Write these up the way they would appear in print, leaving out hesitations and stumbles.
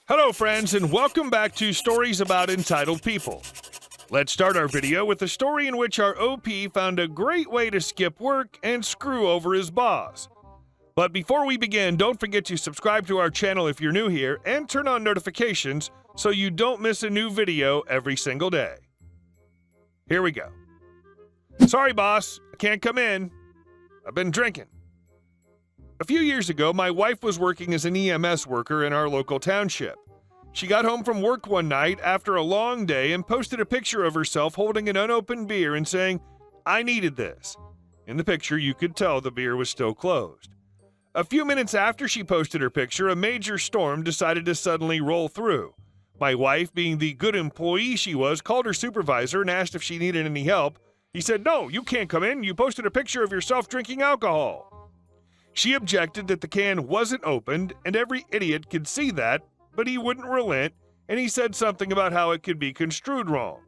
Hello, friends, and welcome back to Stories About Entitled People. Let's start our video with a story in which our OP found a great way to skip work and screw over his boss. But before we begin, don't forget to subscribe to our channel if you're new here and turn on notifications so you don't miss a new video every single day. Here we go. Sorry, boss, I can't come in. I've been drinking. A few years ago, my wife was working as an EMS worker in our local township. She got home from work one night after a long day and posted a picture of herself holding an unopened beer and saying, "I needed this." In the picture, you could tell the beer was still closed. A few minutes after she posted her picture, a major storm decided to suddenly roll through. My wife, being the good employee she was, called her supervisor and asked if she needed any help. He said, "No, you can't come in. You posted a picture of yourself drinking alcohol." She objected that the can wasn't opened, and every idiot could see that, but he wouldn't relent, and he said something about how it could be construed wrong.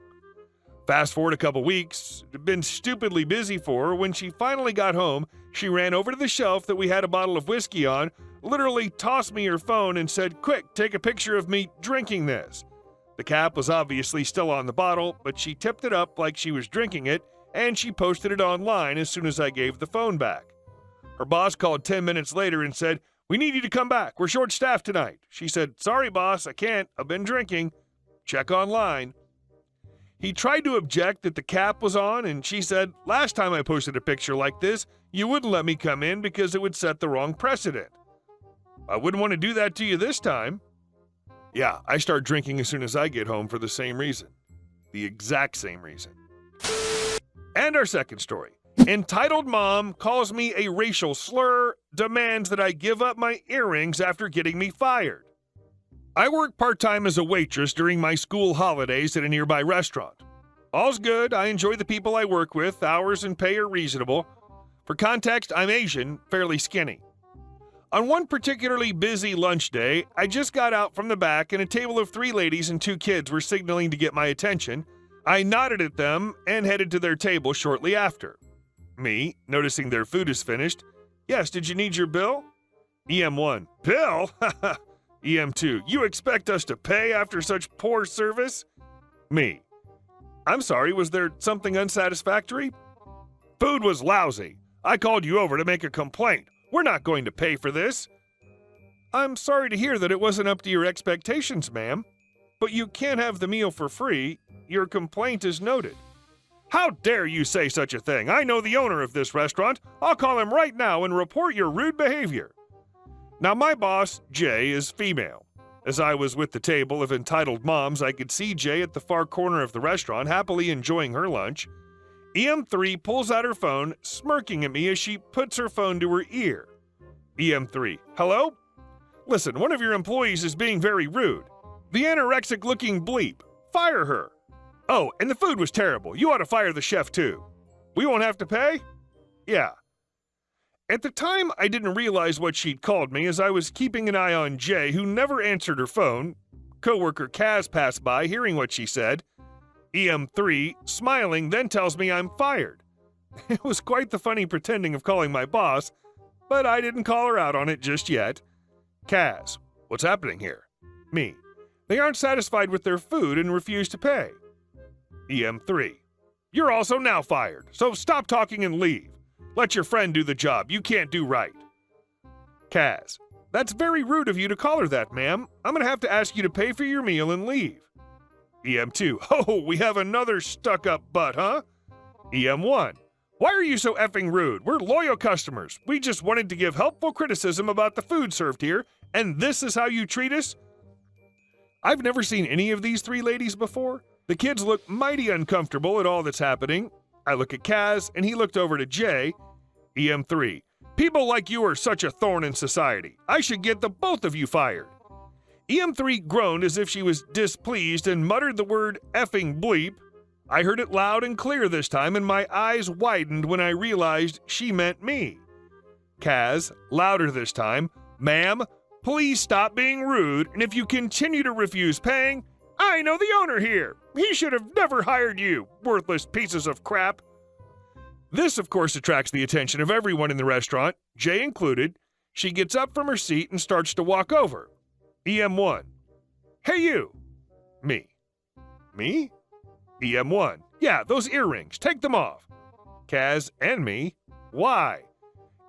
Fast forward a couple weeks, it had been stupidly busy for her. When she finally got home, she ran over to the shelf that we had a bottle of whiskey on, literally tossed me her phone and said, "Quick, take a picture of me drinking this." The cap was obviously still on the bottle, but she tipped it up like she was drinking it, and she posted it online as soon as I gave the phone back. Her boss called 10 minutes later and said, "We need you to come back. We're short-staffed tonight." She said, "Sorry, boss, I can't. I've been drinking. Check online." He tried to object that the cap was on, and she said, "Last time I posted a picture like this, you wouldn't let me come in because it would set the wrong precedent. I wouldn't want to do that to you this time." Yeah, I start drinking as soon as I get home for the same reason. The exact same reason. And our second story. Entitled mom calls me a racial slur, demands that I give up my earrings after getting me fired. I work part-time as a waitress during my school holidays at a nearby restaurant. All's good, I enjoy the people I work with, hours and pay are reasonable. For context, I'm Asian, fairly skinny. On one particularly busy lunch day, I just got out from the back and a table of 3 ladies and 2 kids were signaling to get my attention. I nodded at them and headed to their table shortly after. Me, noticing their food is finished. "Yes, did you need your bill?" EM1, "Bill? EM2, you expect us to pay after such poor service?" Me, "I'm sorry, was there something unsatisfactory?" "Food was lousy. I called you over to make a complaint. We're not going to pay for this." "I'm sorry to hear that it wasn't up to your expectations, ma'am. But you can't have the meal for free. Your complaint is noted." "How dare you say such a thing? I know the owner of this restaurant. I'll call him right now and report your rude behavior." Now, my boss, Jay, is female. As I was with the table of entitled moms, I could see Jay at the far corner of the restaurant, happily enjoying her lunch. EM3 pulls out her phone, smirking at me as she puts her phone to her ear. EM3, "Hello? Listen, one of your employees is being very rude. The anorexic-looking bleep. Fire her. Oh, and the food was terrible. You ought to fire the chef, too. We won't have to pay?" "Yeah." At the time, I didn't realize what she'd called me as I was keeping an eye on Jay, who never answered her phone. Coworker Kaz passed by, hearing what she said. EM3, smiling, then tells me I'm fired. It was quite the funny pretending of calling my boss, but I didn't call her out on it just yet. Kaz, "What's happening here?" Me, "They aren't satisfied with their food and refuse to pay." EM3, "You're also now fired, so stop talking and leave. Let your friend do the job. You can't do right." Kaz, "That's very rude of you to call her that, ma'am. I'm going to have to ask you to pay for your meal and leave." EM2, "Oh, we have another stuck-up butt, huh?" EM1, "Why are you so effing rude? We're loyal customers. We just wanted to give helpful criticism about the food served here, and this is how you treat us?" I've never seen any of these 3 ladies before. The kids look mighty uncomfortable at all that's happening. I look at Kaz, and he looked over to Jay. EM3, "People like you are such a thorn in society. I should get the both of you fired." EM3 groaned as if she was displeased and muttered the word effing bleep. I heard it loud and clear this time, and my eyes widened when I realized she meant me. Kaz, louder this time, "Ma'am, please stop being rude, and if you continue to refuse paying, I know the owner here. He should have never hired you, worthless pieces of crap." This, of course, attracts the attention of everyone in the restaurant, Jay included. She gets up from her seat and starts to walk over. EM1, Hey you! Me. Me? EM1. Yeah, those earrings. Take them off. Kaz and me. Why?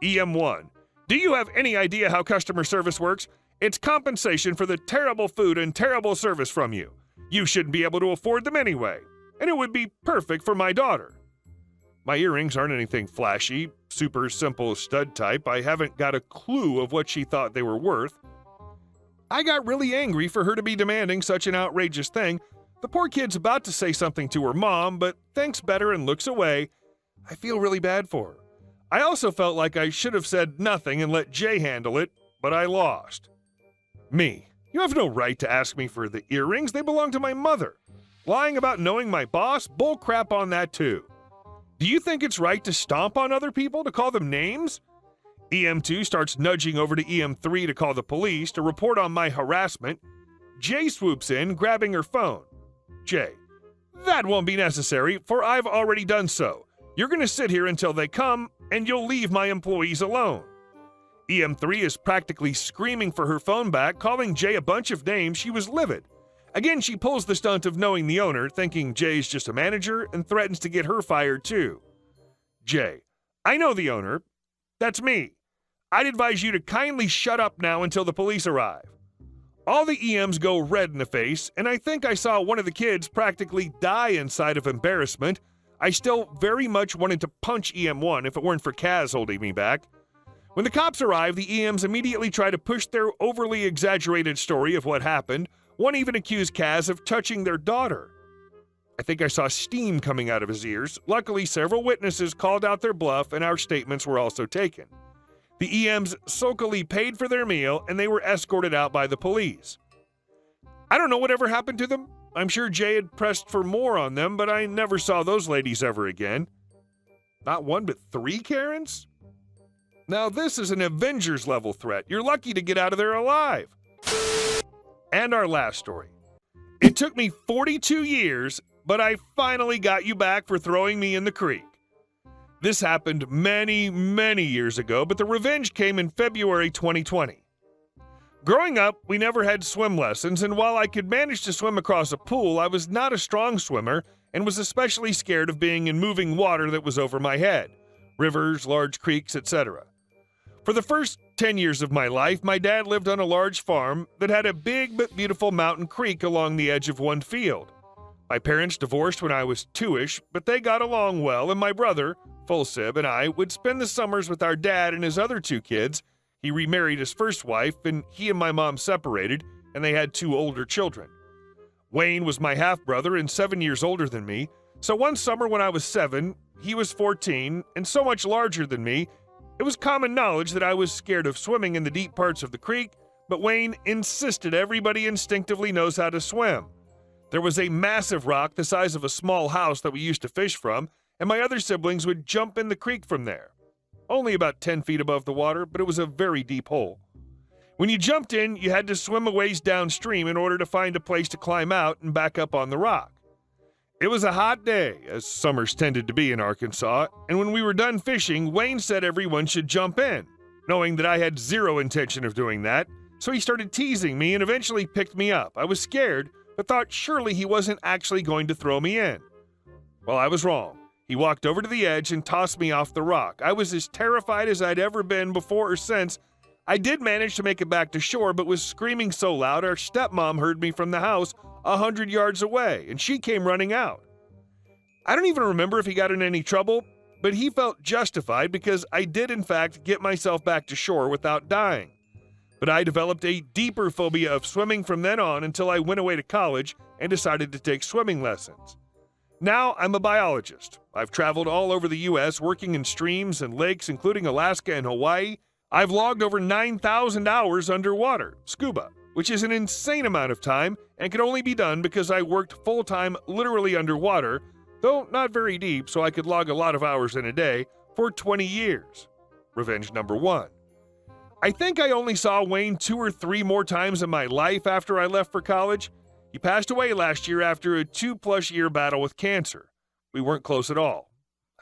EM1. Do you have any idea how customer service works? It's compensation for the terrible food and terrible service from you. You shouldn't be able to afford them anyway. And it would be perfect for my daughter. My earrings aren't anything flashy, super simple stud type. I haven't got a clue of what she thought they were worth. I got really angry for her to be demanding such an outrageous thing. The poor kid's about to say something to her mom, but thinks better and looks away. I feel really bad for her. I also felt like I should have said nothing and let Jay handle it, but I lost. Me. You have no right to ask me for the earrings. They belong to my mother. Lying about knowing my boss? Bull crap on that too. Do you think it's right to stomp on other people, to call them names? EM2 starts nudging over to EM3 to call the police to report on my harassment. Jay swoops in, grabbing her phone. Jay. That won't be necessary, for I've already done so. You're going to sit here until they come, and you'll leave my employees alone. EM3 is practically screaming for her phone back, calling Jay a bunch of names. She was livid. Again, she pulls the stunt of knowing the owner, thinking Jay's just a manager, and threatens to get her fired too. Jay. I know the owner. That's me. I'd advise you to kindly shut up now until the police arrive. All the EMs go red in the face, and I think I saw one of the kids practically die inside of embarrassment. I still very much wanted to punch EM1 if it weren't for Kaz holding me back. When the cops arrive, the EMs immediately try to push their overly exaggerated story of what happened. One even accused Kaz of touching their daughter. I think I saw steam coming out of his ears. Luckily, several witnesses called out their bluff, and our statements were also taken. The EMs sulkily paid for their meal, and they were escorted out by the police. I don't know whatever happened to them. I'm sure Jay had pressed for more on them, but I never saw those ladies ever again. Not one, but 3 Karens? Now this is an Avengers-level threat. You're lucky to get out of there alive. And our last story. It took me 42 years, but I finally got you back for throwing me in the creek. This happened many, many years ago, but the revenge came in February 2020. Growing up, we never had swim lessons, and while I could manage to swim across a pool, I was not a strong swimmer and was especially scared of being in moving water that was over my head, rivers, large creeks, etc. For the first 10 years of my life, my dad lived on a large farm that had a big but beautiful mountain creek along the edge of one field. My parents divorced when I was 2-ish, but they got along well, and my brother, Full Sib, and I would spend the summers with our dad and his other 2 kids. He remarried his first wife, and he and my mom separated, and they had 2 older children. Wayne was my half-brother and 7 years older than me, so one summer when I was 7, he was 14, and so much larger than me, it was common knowledge that I was scared of swimming in the deep parts of the creek, but Wayne insisted everybody instinctively knows how to swim. There was a massive rock the size of a small house that we used to fish from, and my other siblings would jump in the creek from there. Only about 10 feet above the water, but it was a very deep hole. When you jumped in, you had to swim a ways downstream in order to find a place to climb out and back up on the rock. It was a hot day, as summers tended to be in Arkansas, and when we were done fishing, Wayne said everyone should jump in, knowing that I had zero intention of doing that, so he started teasing me and eventually picked me up. I was scared, but thought surely he wasn't actually going to throw me in. Well, I was wrong. He walked over to the edge and tossed me off the rock. I was as terrified as I'd ever been before or since. I did manage to make it back to shore, but was screaming so loud our stepmom heard me from the house 100 yards away, and she came running out. I don't even remember if he got in any trouble, but he felt justified because I did in fact get myself back to shore without dying. But I developed a deeper phobia of swimming from then on until I went away to college and decided to take swimming lessons. Now I'm a biologist. I've traveled all over the U.S. working in streams and lakes, including Alaska and Hawaii. I've logged over 9,000 hours underwater, scuba, which is an insane amount of time and could only be done because I worked full-time literally underwater, though not very deep, so I could log a lot of hours in a day, for 20 years. Revenge number 1. I think I only saw Wayne 2 or 3 more times in my life after I left for college. He passed away last year after a 2+ year battle with cancer. We weren't close at all.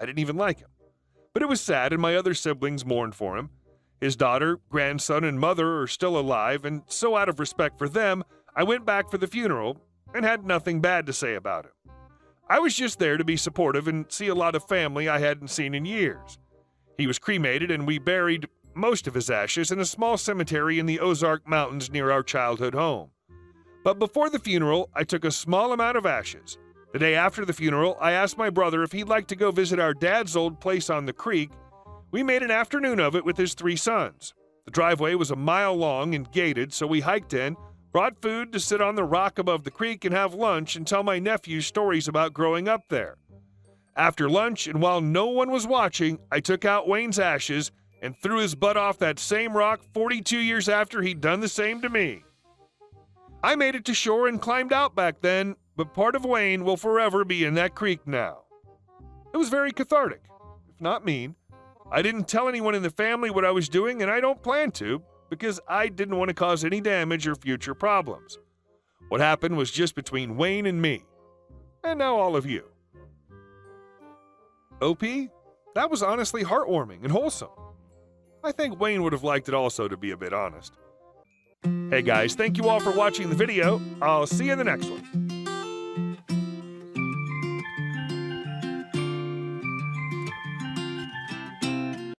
I didn't even like him. But it was sad, and my other siblings mourned for him. His daughter, grandson, and mother are still alive, and so out of respect for them, I went back for the funeral and had nothing bad to say about him. I was just there to be supportive and see a lot of family I hadn't seen in years. He was cremated and we buried most of his ashes in a small cemetery in the Ozark Mountains near our childhood home. But before the funeral, I took a small amount of ashes. The day after the funeral, I asked my brother if he'd like to go visit our dad's old place on the creek. We made an afternoon of it with his 3 sons. The driveway was a mile long and gated, so we hiked in, brought food to sit on the rock above the creek and have lunch and tell my nephews stories about growing up there. After lunch, and while no one was watching, I took out Wayne's ashes and threw his butt off that same rock 42 years after he'd done the same to me. I made it to shore and climbed out back then, but part of Wayne will forever be in that creek now. It was very cathartic, if not mean. I didn't tell anyone in the family what I was doing, and I don't plan to, because I didn't want to cause any damage or future problems. What happened was just between Wayne and me, and now all of you. OP, that was honestly heartwarming and wholesome. I think Wayne would have liked it also, to be a bit honest. Hey guys, thank you all for watching the video. I'll see you in the next one.